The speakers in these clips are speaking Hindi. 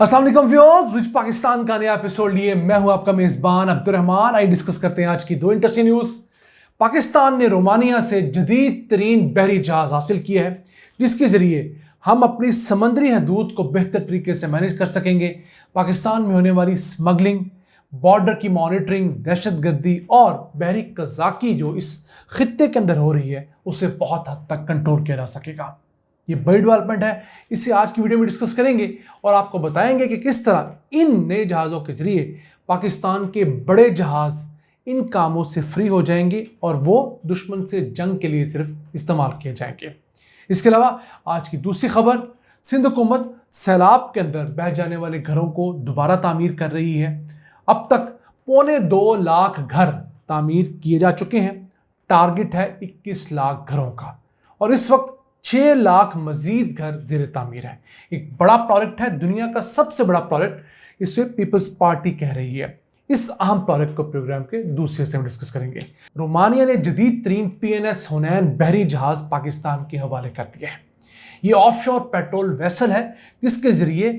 अस्सलाम वालेकुम व्यूअर्स, रिच पाकिस्तान का नया एपिसोड लिए मैं हूं आपका मेजबान अब्दुर्रहमान। आइए डिस्कस करते हैं आज की दो इंटरेस्टिंग न्यूज। पाकिस्तान ने रोमानिया से जदीद तरीन बहरी जहाज हासिल किया है, जिसके जरिए हम अपनी समंदरी हदूद को बेहतर तरीके से मैनेज कर सकेंगे। पाकिस्तान में होने वाली स्मगलिंग, बॉर्डर की मॉनिटरिंग, दहशतगर्दी और बहरी कज़ाकी जो इस खित्ते के अंदर हो रही है, उसे बहुत हद तक कंट्रोल किया जा सकेगा। ये बड़ी डेवलपमेंट है, इसे आज की वीडियो में डिस्कस करेंगे और आपको बताएंगे कि किस तरह इन नए जहाज़ों के जरिए पाकिस्तान के बड़े जहाज़ इन कामों से फ्री हो जाएंगे और वो दुश्मन से जंग के लिए सिर्फ इस्तेमाल किए जाएंगे। इसके अलावा आज की दूसरी खबर, सिंध हुकूमत सैलाब के अंदर बह जाने वाले घरों को दोबारा तामीर कर रही है। अब तक 2.25 लाख घर तामीर किए जा चुके हैं। टारगेट है 21 लाख घरों का और इस वक्त 6 लाख मजीद घर ज़ेर तामीर है। एक बड़ा प्रोजेक्ट है, दुनिया का सबसे बड़ा प्रोजेक्ट। इसे पीपल्स पार्टी कह रही है। इस अहम प्रोजेक्ट को प्रोग्राम के दूसरे हिस्से में डिस्कस करेंगे। रोमानिया ने जदीद तरीन PNS हुनैन बहरी जहाज पाकिस्तान के हवाले कर दिया है। ये ऑफशोर पेट्रोल वेसल है, जिसके जरिए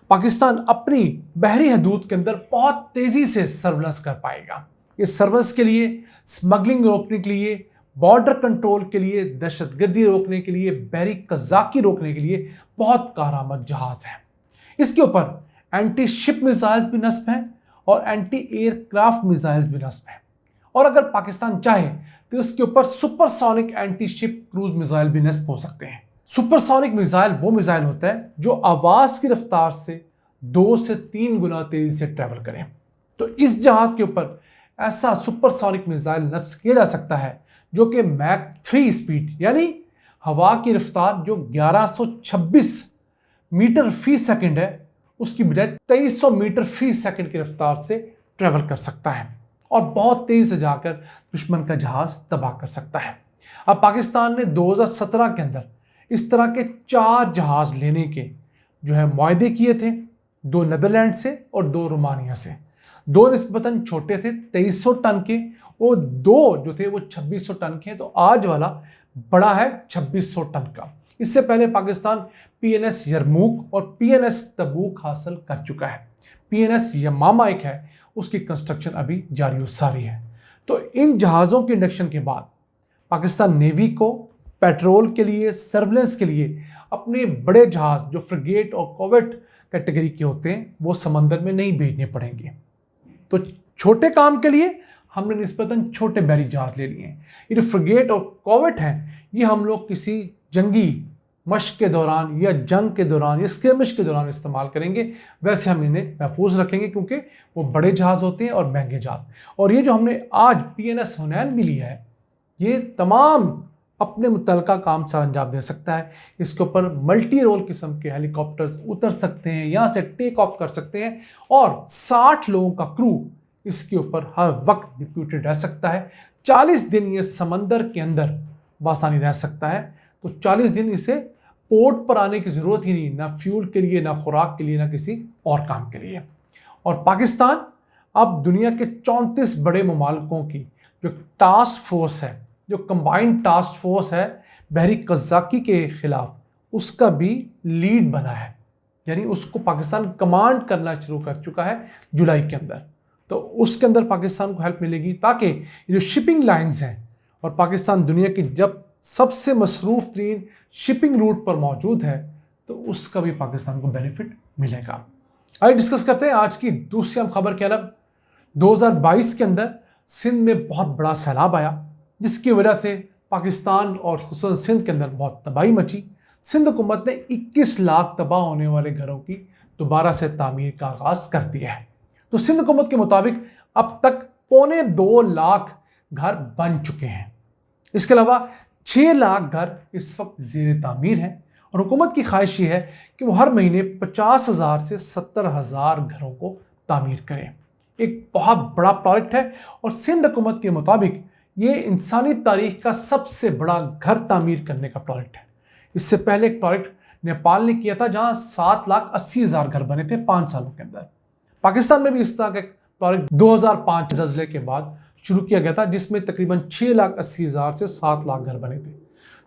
पाकिस्तान अपनी बहरी हदूद के अंदर बहुत तेजी से सर्वेलेंस कर पाएगा। ये सर्वेलेंस के लिए, स्मगलिंग रोकने के लिए, बॉर्डर कंट्रोल के लिए, दहशतगर्दी रोकने के लिए, बहरी कज़ाकी रोकने के लिए बहुत कारआमद जहाज है। इसके ऊपर एंटी शिप मिसाइल्स भी नस्ब हैं और एंटी एयरक्राफ्ट मिसाइल्स भी नस्ब हैं। और अगर पाकिस्तान चाहे तो इसके ऊपर supersonic anti ship cruise missile भी नस्ब हो सकते हैं। सुपरसोनिक मिसाइल वो मिसाइल होता है जो आवाज की रफ्तार से 2 से 3 गुना तेजी से ट्रैवल करें। तो इस जहाज के ऊपर ऐसा सुपरसोनिक मिसाइल नस्ब किया जा सकता है जो कि मैक 3 स्पीड यानी हवा की रफ्तार जो 1126 मीटर फी सेकंड है, उसकी बजाय 2300 मीटर फी सेकंड की रफ्तार से ट्रेवल कर सकता है और बहुत तेज से जाकर दुश्मन का जहाज तबाह कर सकता है। अब पाकिस्तान ने 2017 के अंदर इस तरह के 4 जहाज लेने के जो है मुआहदे किए थे, 2 नीदरलैंड से और 2 रोमानिया से। 2 निस्बतन छोटे थे, 2300 टन के, वो 2 जो थे वो 2600 टन के हैं। तो आज वाला बड़ा है 2600 टन का। इससे पहले पाकिस्तान PNS यरमूक और PNS तबूक हासिल कर चुका है। PNS यमामा एक है, उसकी कंस्ट्रक्शन अभी जारी सारी है। तो इन जहाज़ों के इंडक्शन के बाद पाकिस्तान नेवी को पेट्रोल के लिए, सर्वेलेंस के लिए अपने बड़े जहाज़ जो फ्रिगेट और कॉवेट कैटेगरी के होते हैं वो समंदर में नहीं भेजने पड़ेंगे। तो छोटे काम के लिए हमने निस्बतन छोटे बहरी जहाज ले लिए हैं। ये जो फ्रिगेट और कॉवेट हैं, ये हम लोग किसी जंगी मश्क के दौरान या जंग के दौरान या स्किर्मिश के दौरान इस्तेमाल करेंगे। वैसे हम इन्हें महफूज रखेंगे क्योंकि वो बड़े जहाज़ होते हैं और महंगे जहाज। और ये जो हमने आज PNS हुनैन भी लिया है, ये तमाम अपने मुतलका काम सर अंजाम दे सकता है। इसके ऊपर मल्टी रोल किस्म के हेलीकॉप्टर्स उतर सकते हैं, यहाँ से टेक ऑफ कर सकते हैं और 60 लोगों का क्रू इसके ऊपर हर वक्त डिप्यूटेड रह सकता है। 40 दिन ये समंदर के अंदर बासानी रह सकता है। तो 40 दिन इसे पोर्ट पर आने की ज़रूरत ही नहीं, ना फ्यूल के लिए, ना खुराक के लिए, ना किसी और काम के लिए। और पाकिस्तान अब दुनिया के 34 बड़े ममालिकों की जो टास्क फोर्स है, जो कंबाइंड टास्क फोर्स है बहरी कज़ाकी के खिलाफ, उसका भी लीड बना है। यानी उसको पाकिस्तान कमांड करना शुरू कर चुका है जुलाई के अंदर। तो उसके अंदर पाकिस्तान को हेल्प मिलेगी ताकि ये जो शिपिंग लाइंस हैं, और पाकिस्तान दुनिया की जब सबसे मसरूफ़ तरीन शिपिंग रूट पर मौजूद है, तो उसका भी पाकिस्तान को बेनिफिट मिलेगा। आइए डिस्कस करते हैं आज की दूसरी अहम खबर के अलग। 2022 के अंदर सिंध में बहुत बड़ा सैलाब आया, जिसकी वजह से पाकिस्तान और खुसूसन सिंध के अंदर बहुत तबाही मची। सिंध हुकूमत ने 21 लाख तबाह होने वाले घरों की दोबारा से तामीर का आगाज़ कर दिया है। तो सिंध हुकूमत के मुताबिक अब तक 2.25 लाख घर बन चुके हैं। इसके अलावा 6 लाख घर इस वक्त ज़ेर तामीर हैं और हुकूमत की ख्वाहिश ये है कि वो हर महीने 50,000 से 70,000 घरों को तामीर करें। एक बहुत बड़ा प्रोजेक्ट है और सिंध हुकूमत के मुताबिक ये इंसानी तारीख का सबसे बड़ा घर तामीर करने का प्रोजेक्ट है। इससे पहले एक प्रोजेक्ट नेपाल ने किया था जहां 7,80,000 घर बने थे 5 सालों के अंदर। पाकिस्तान में भी इस तरह का एक प्रोजेक्ट 2005 ज़लज़ले के बाद शुरू किया गया था, जिसमें तकरीबन 6,80,000 से 7 लाख घर बने थे।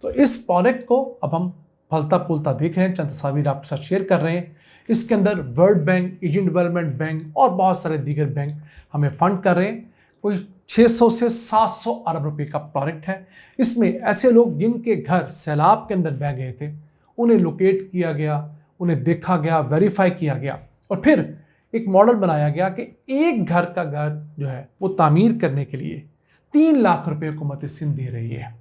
तो इस प्रोजेक्ट को अब हम फलता फूलता देख रहे हैं, चंद तस्वीर आपके साथ शेयर कर रहे हैं। इसके अंदर world bank, Asian development bank और बहुत सारे दीगर बैंक हमें फंड कर रहे हैं। कोई 600 से 700 अरब रुपए का प्रोजेक्ट है। इसमें ऐसे लोग जिनके घर सैलाब के अंदर बह गए थे, उन्हें लोकेट किया गया, उन्हें देखा गया, वेरीफाई किया गया और फिर एक मॉडल बनाया गया कि एक घर का घर जो है वो तामीर करने के लिए 3 लाख रुपए हुकूमत सिंध दे रही है।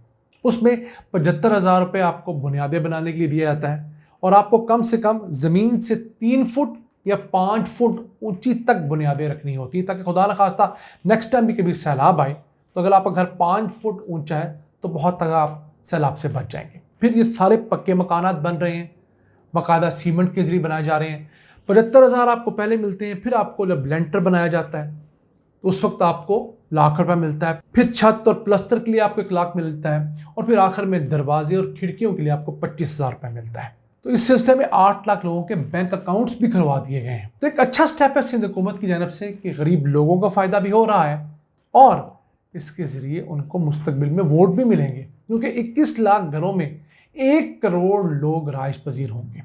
उसमें 75,000 रुपये आपको बुनियादें बनाने के लिए दिया जाता है और आपको कम से कम ज़मीन से 3 फुट या 5 फुट ऊंची तक बुनियादें रखनी होती है, ताकि खुदा न खास्ता नेक्स्ट टाइम भी कभी सैलाब आए तो अगर आपका घर 5 फुट ऊंचा है तो बहुत तक आप सैलाब से बच जाएंगे। फिर ये सारे पक्के मकानात बन रहे हैं, बाकायदा सीमेंट के जरिए बनाए जा रहे हैं। 75,000 आपको पहले मिलते हैं, फिर आपको जब लेंटर बनाया जाता है तो उस वक्त आपको लाख रुपया मिलता है, फिर छत और प्लस्तर के लिए आपको 1 लाख मिलता है और फिर आखिर में दरवाजे और खिड़कियों के लिए आपको 25,000 रुपये मिलता है। तो इस सिस्टम में 8 लाख लोगों के बैंक अकाउंट्स भी खुलवा दिए गए हैं। तो एक अच्छा स्टेप है सिंध हुकूमत की जानब से कि गरीब लोगों का फ़ायदा भी हो रहा है और इसके ज़रिए उनको मुस्तकबिल में वोट भी मिलेंगे, क्योंकि 21 लाख घरों में 1 करोड़ लोग राइश पजीर होंगे।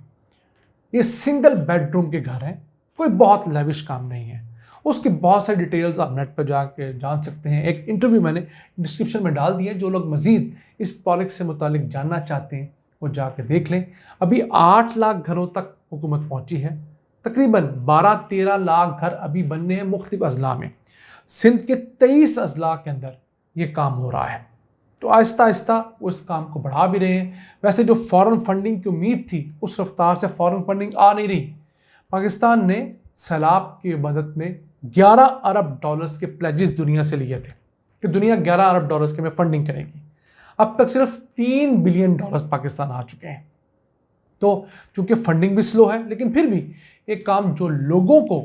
ये सिंगल बेडरूम के घर हैं, कोई बहुत लेविश काम नहीं है। उसकी बहुत सारी डिटेल्स आप नेट पर जाके जान सकते हैं। एक इंटरव्यू मैंने डिस्क्रिप्शन में डाल दिया है, जो लोग मज़ीद इस प्रोजेक्ट से मुतालिक जानना चाहते हैं वो जाके देख लें। अभी 8 लाख घरों तक हुकूमत पहुंची है, तकरीबन 12-13 लाख घर अभी बनने हैं मुख्तलिफ अजला में। सिंध के 23 अजला के अंदर ये काम हो रहा है, तो आहिस्ता आहिस्ता वो इस काम को बढ़ा भी रहे हैं। वैसे जो फ़ॉरेन फंडिंग की उम्मीद थी, उस रफ्तार से फ़ॉरेन फंडिंग आ नहीं रही। पाकिस्तान ने सैलाब की मदद में 11 अरब डॉलर्स के प्लेजेस दुनिया से लिए थे कि दुनिया 11 अरब डॉलर्स के में फंडिंग करेगी। अब तक सिर्फ 3 बिलियन डॉलर्स पाकिस्तान आ चुके हैं। तो चूंकि फंडिंग भी स्लो है, लेकिन फिर भी एक काम जो लोगों को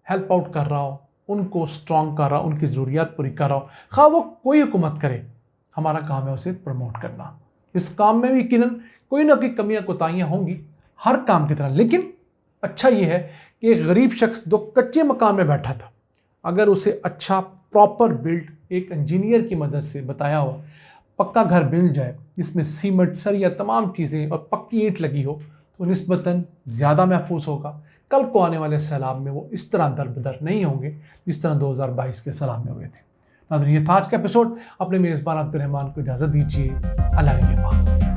हेल्प आउट कर रहा हो, उनको स्ट्रॉन्ग कर रहा हो, उनकी ज़रूरियात पूरी कर रहा हो, खा वो कोई हुकूमत करे, हमारा काम है उसे प्रमोट करना। इस काम में भी यकीनन कोई ना कोई कमियां कोताहियां होंगी, हर काम की तरह। लेकिन अच्छा ये है कि एक गरीब शख्स जो कच्चे मकान में बैठा था, अगर उसे अच्छा प्रॉपर बिल्ड एक इंजीनियर की मदद से बताया हो, पक्का घर मिल जाए जिसमें सीमेंट, सरिया, तमाम चीज़ें और पक्की ईंट लगी हो, तो निस्बतन ज़्यादा महफूज होगा। कल को आने वाले सैलाब में वो इस तरह दरबदर नहीं होंगे जिस तरह 2022 के सैलाब में हुए थे। नाज़रीन, ये था आज का एपिसोड। अपने मेज़बान अब्दुल रहमान को इजाज़त दीजिए। अल्लाह निगहबान।